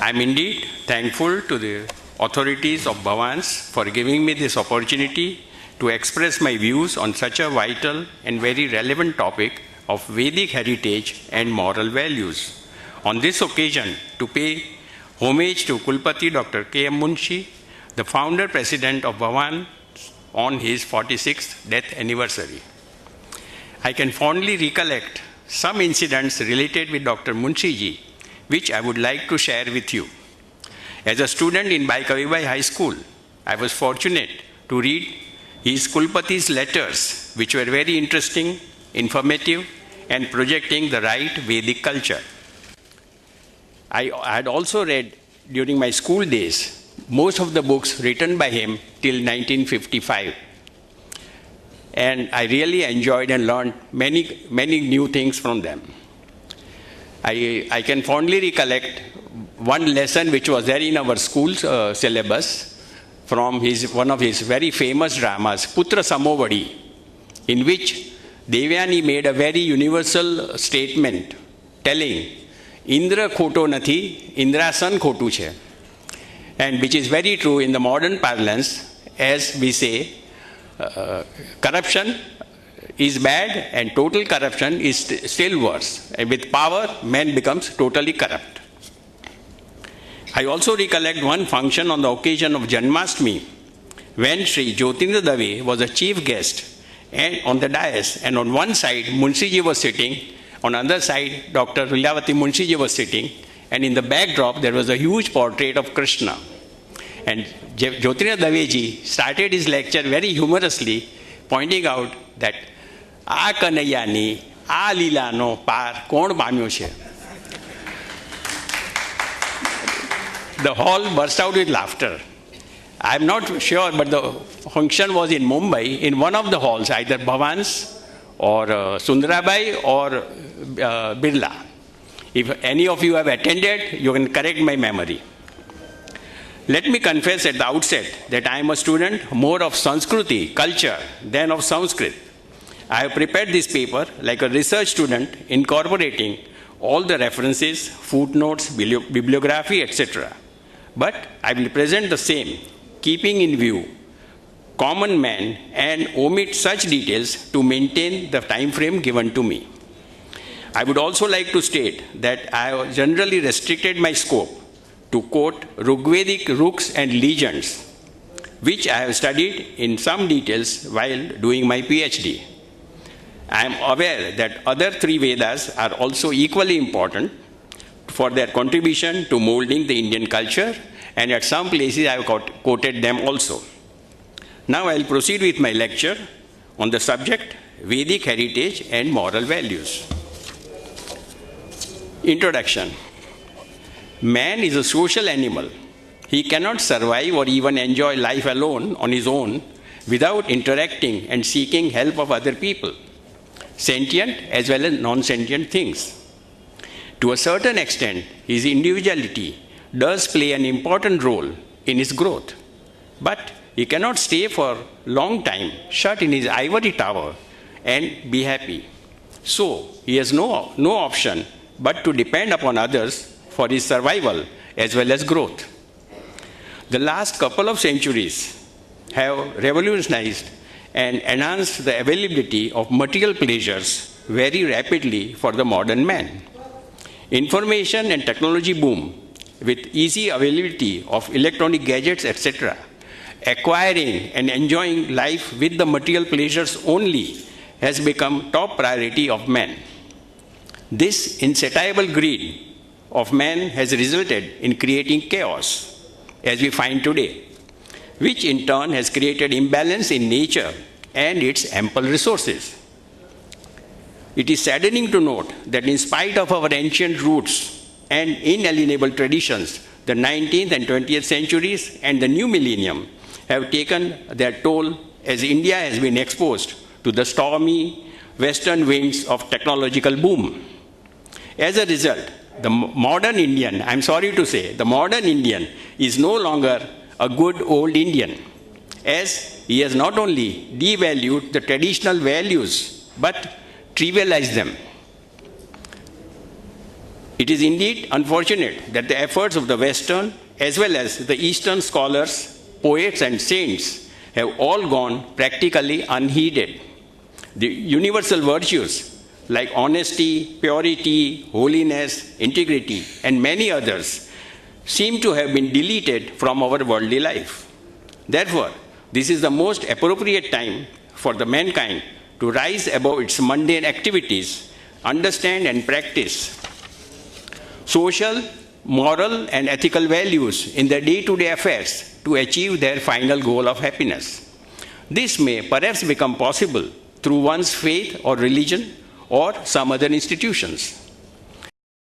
I am indeed thankful to the authorities of Bhavans for giving me this opportunity to express my views on such a vital and very relevant topic of Vedic heritage and moral values. On this occasion, to pay homage to Kulpati Dr. K. M. Munshi, the founder president of Bhavan, on his 46th death anniversary. I can fondly recollect some incidents related with Dr. Munshi ji, which I would like to share with you. As a student in Baikavibai High School, I was fortunate to read his Kulpati's letters, which were very interesting, informative, and projecting the right Vedic culture. I had also read during my school days most of the books written by him till 1955. And I really enjoyed and learned many new things from them. I can fondly recollect one lesson which was there in our school's syllabus from one of his very famous dramas, Putra Samovadi, in which Devyani made a very universal statement telling, Indra khoto nathi, Indra san khotu che. And which is very true in the modern parlance, as we say, corruption is bad and total corruption is still worse. And with power, man becomes totally corrupt. I also recollect one function on the occasion of Janmashtami, when Sri Jyotindra Dave was a chief guest and on the dais, and on one side Munshi ji was sitting, on the other side Dr. Vilayavati Munshi ji was sitting, and in the backdrop there was a huge portrait of Krishna. And Jyotindra Dave ji started his lecture very humorously, pointing out that આ કનૈયાની આ લીલાનો પાર કોણ પામ્યો છે. The hall burst out with laughter. I am not sure, but the function was in Mumbai, in one of the halls, either Bhavans or Sundarabai or Birla. If any of you have attended, you can correct my memory. Let me confess at the outset that I am a student more of Sanskriti, culture, than of Sanskrit. I have prepared this paper like a research student, incorporating all the references, footnotes, bibliography, etc. But I will present the same, keeping in view common man and omit such details to maintain the time frame given to me. I would also like to state that I have generally restricted my scope to quote Rigvedic ruks and legends, which I have studied in some details while doing my PhD. I am aware that other three Vedas are also equally important for their contribution to molding the Indian culture, and at some places I have quoted them also. Now I will proceed with my lecture on the subject Vedic heritage and moral values. Introduction. Man is a social animal. He cannot survive or even enjoy life alone on his own without interacting and seeking help of other people, sentient as well as non-sentient things. To a certain extent, his individuality does play an important role in his growth, but he cannot stay for a long time shut in his ivory tower and be happy. So, he has no option but to depend upon others for his survival as well as growth. The last couple of centuries have revolutionized and enhanced the availability of material pleasures very rapidly for the modern man. Information and technology boom with easy availability of electronic gadgets, etc., acquiring and enjoying life with the material pleasures only has become top priority of man. This insatiable greed of man has resulted in creating chaos, as we find today, which in turn has created imbalance in nature and its ample resources. It is saddening to note that in spite of our ancient roots and inalienable traditions, the 19th and 20th centuries and the new millennium have taken their toll as India has been exposed to the stormy western winds of technological boom. As a result, the modern Indian, I'm sorry to say, the modern Indian is no longer a good old Indian, as he has not only devalued the traditional values, but trivialized them. It is indeed unfortunate that the efforts of the Western as well as the Eastern scholars, poets, and saints have all gone practically unheeded. The universal virtues like honesty, purity, holiness, integrity, and many others seem to have been deleted from our worldly life. Therefore, this is the most appropriate time for the mankind to rise above its mundane activities, understand and practice social, moral, and ethical values in their day-to-day affairs to achieve their final goal of happiness. This may perhaps become possible through one's faith or religion or some other institutions.